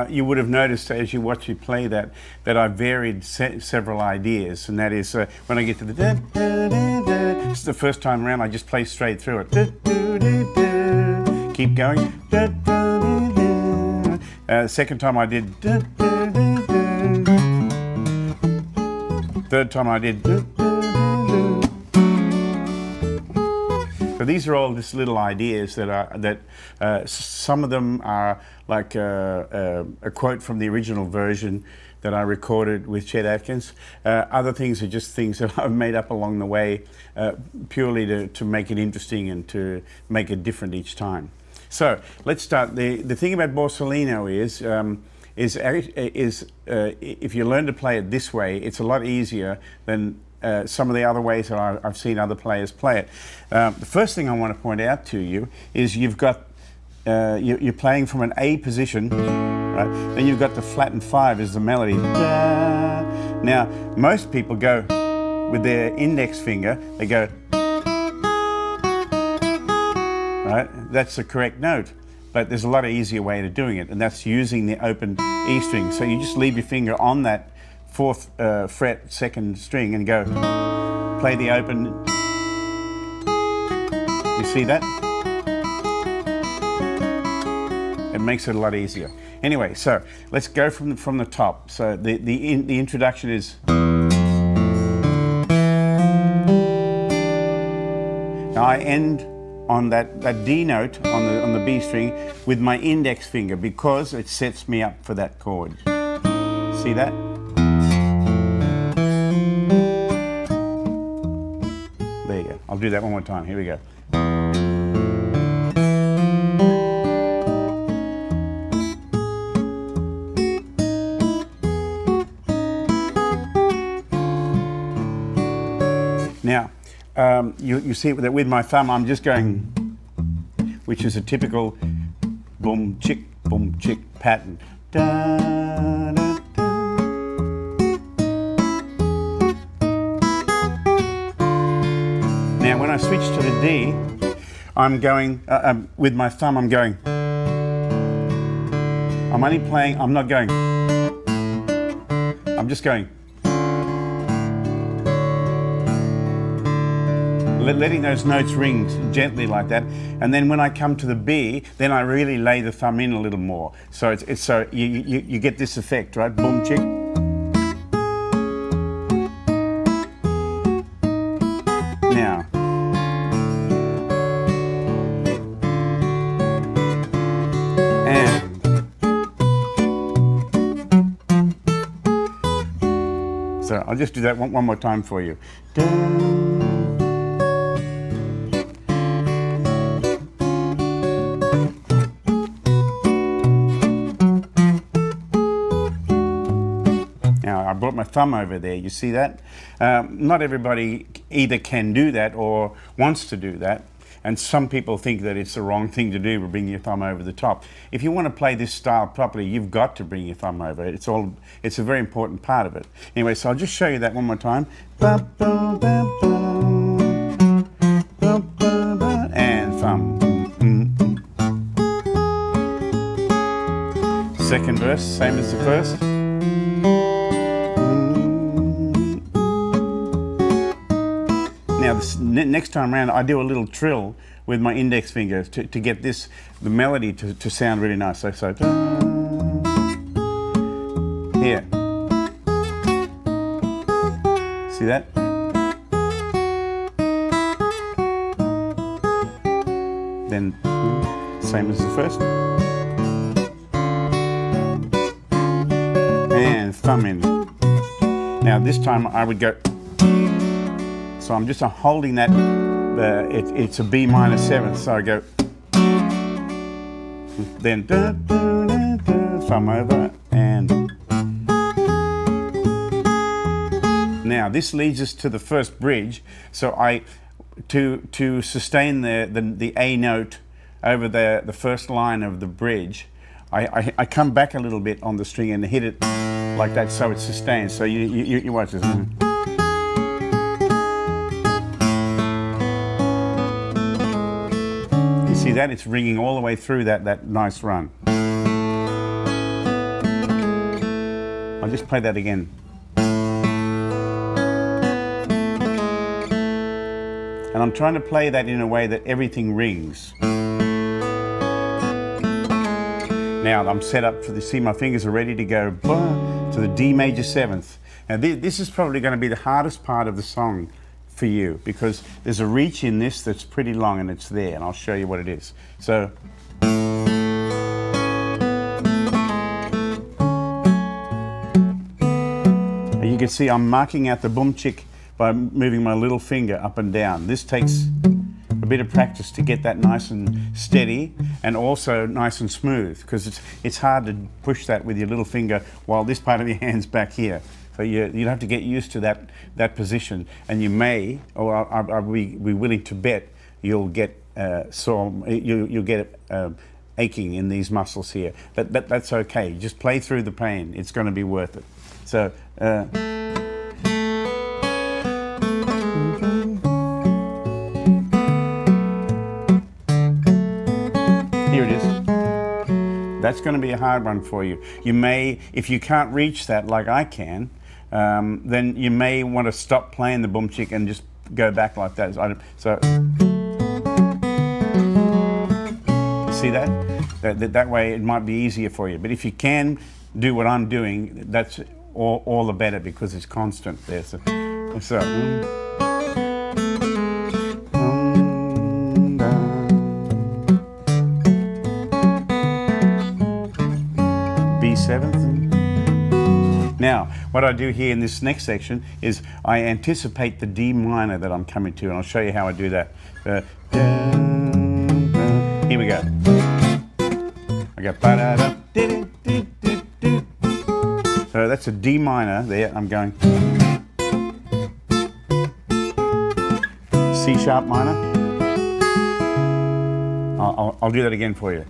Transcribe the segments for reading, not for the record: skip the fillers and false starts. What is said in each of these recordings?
you would have noticed as you watch me play that I varied several ideas, and that is when I get to the da, da, da, da, it's the first time around I just play straight through it. Da, da, da, da. Keep going. Da, da, da, da. Second time I did. Da, da, da, da. Third time I did. Da, da, da, da. So these are all just little ideas that some of them are like a quote from the original version that I recorded with Chet Atkins. Other things are just things that I've made up along the way, purely to make it interesting and to make it different each time. So let's start. The thing about Borsalino is if you learn to play it this way, it's a lot easier than some of the other ways that I've seen other players play it. The first thing I want to point out to you is you've got you're playing from an A position, right? Then you've got the flattened 5 as the melody. Da. Now most people go with their index finger. They go, right? That's the correct note. But there's a lot of easier way to doing it, and that's using the open E string. So you just leave your finger on that 4th fret 2nd string and go play the open. You see that? It makes it a lot easier. Anyway, so let's go from the top. So the introduction is. Now I end on that D note on the B string with my index finger because it sets me up for that chord. See that? There you go. I'll do that one more time. Here we go. Now, you see that with my thumb I'm just going, which is a typical boom chick pattern. Da, da, da. Now when I switch to the D, I'm going, with my thumb I'm going, I'm only playing, I'm not going, I'm just going. Letting those notes ring gently like that, and then when I come to the B, then I really lay the thumb in a little more. So it's so you get this effect, right? Boom chick. Now, and so I'll just do that one more time for you. Dun. I brought my thumb over there, you see that? Not everybody either can do that or wants to do that, and some people think that it's the wrong thing to do to bring your thumb over the top. If you want to play this style properly, you've got to bring your thumb over it. It's a very important part of it. Anyway, so I'll just show you that one more time. And thumb. Second verse, same as the first. Now, next time around, I do a little trill with my index finger to get the melody to sound really nice. So here. See that? Then, same as the first. And thumb in. Now, this time I would go. So I'm just holding that, it's a B minor 7th, so I go, then da, da, da, da, thumb over, and now this leads us to the first bridge. So to sustain the A note over the first line of the bridge, I come back a little bit on the string and hit it like that so it sustains. So you watch this. See that? It's ringing all the way through that nice run. just play that again. And I'm trying to play that in a way that everything rings. Now I'm set up for the, see my fingers are ready to go to the D major 7th. Now this is probably going to be the hardest part of the song for you because there's a reach in this that's pretty long and it's there, and I'll show you what it is. So you can see I'm marking out the boomchick by moving my little finger up and down. This takes a bit of practice to get that nice and steady and also nice and smooth, because it's hard to push that with your little finger while this part of your hand's back here. So you'd have to get used to that position, and you may, or I'll be willing to bet, you'll get you'll get aching in these muscles here. But that's okay. Just play through the pain. It's going to be worth it. So. Here it is. That's going to be a hard one for you. You may, if you can't reach that like I can, then you may want to stop playing the boomchick and just go back like that. So see that? That way it might be easier for you. But if you can do what I'm doing, that's all the better, because it's constant there. So B7th. Now, what I do here in this next section is I anticipate the D minor that I'm coming to, and I'll show you how I do that. Here we go. I got ba-da-da, di-di-di-di-di. So that's a D minor there. I'm going C sharp minor. I'll do that again for you.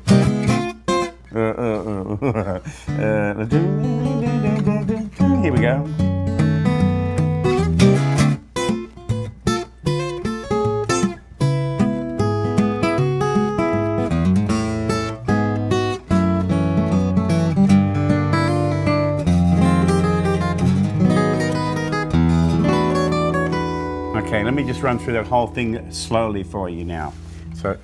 Here we go. Okay, let me just run through that whole thing slowly for you now. So.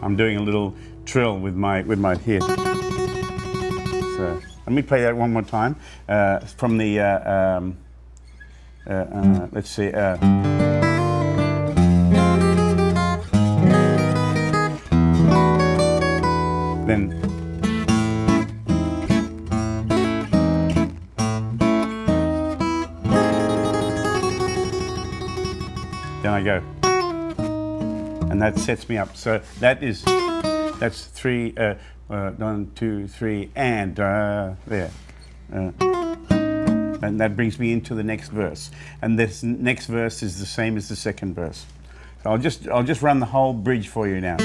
I'm doing a little trill with my here. So let me play that one more time from the let's see. Then I go. And that sets me up. So that's 3, 1, 2, 3, and there. And that brings me into the next verse. And this next verse is the same as the second verse. So I'll just run the whole bridge for you now.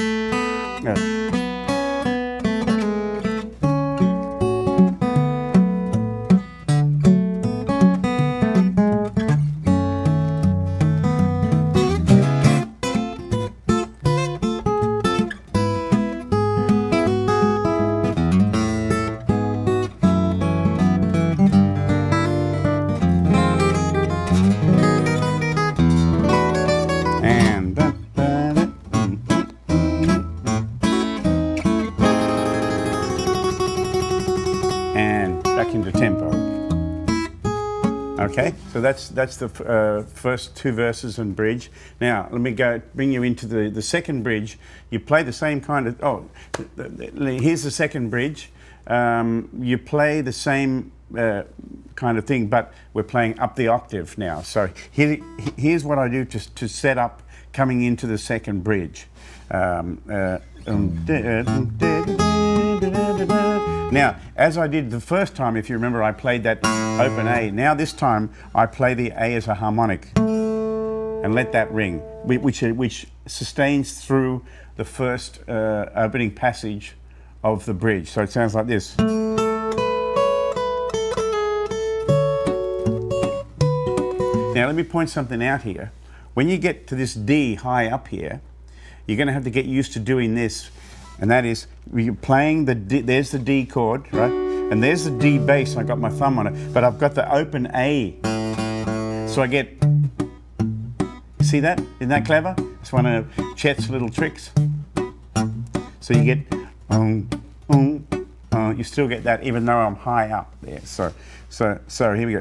Into tempo. Okay, so that's the first 2 verses and bridge. Now let me bring you into the second bridge. You play the same kind of. Here's the second bridge. You play the same kind of thing, but we're playing up the octave now. So here's what I do to set up coming into the second bridge. Now, as I did the first time, if you remember, I played that open A. Now this time, I play the A as a harmonic. and let that ring, which sustains through the first opening passage of the bridge. So it sounds like this. Now let me point something out here. When you get to this D high up here, you're going to have to get used to doing this, and that is you're playing the D, there's the D chord, right? And there's the D bass, I got my thumb on it, but I've got the open A. So I get, see that? Isn't that clever? It's one of Chet's little tricks. So you get, you still get that even though I'm high up there. So here we go.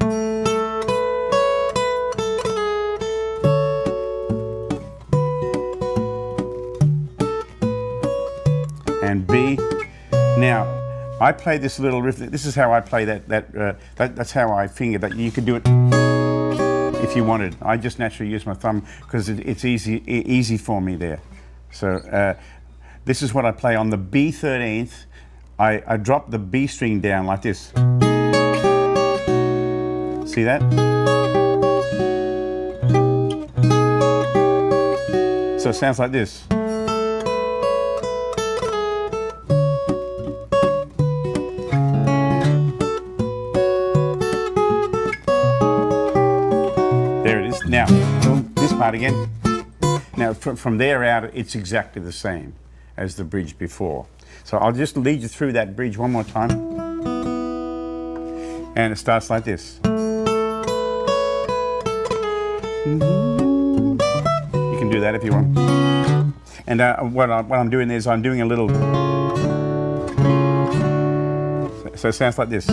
And B. Now, I play this little riff. This is how I play that's how I finger that. You could do it if you wanted. I just naturally use my thumb because it's easy for me there. So this is what I play on the B13th. I drop the B string down like this. See that? So it sounds like this. Now, this part again. Now, from there out, it's exactly the same as the bridge before. So I'll just lead you through that bridge one more time. And it starts like this. You can do that if you want. And what I'm doing is I'm doing a little... So it sounds like this.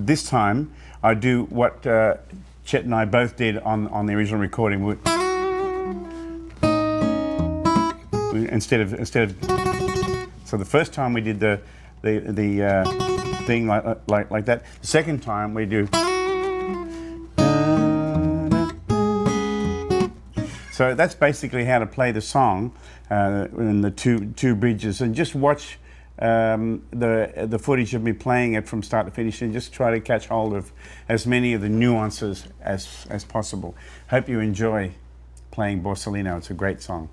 This time, I do what Chet and I both did on the original recording. Instead of, so the first time we did the thing like that. The second time we do. So that's basically how to play the song in the two bridges, and just watch the footage of me playing it from start to finish, and just try to catch hold of as many of the nuances as possible. Hope you enjoy playing Borsalino. It's a great song.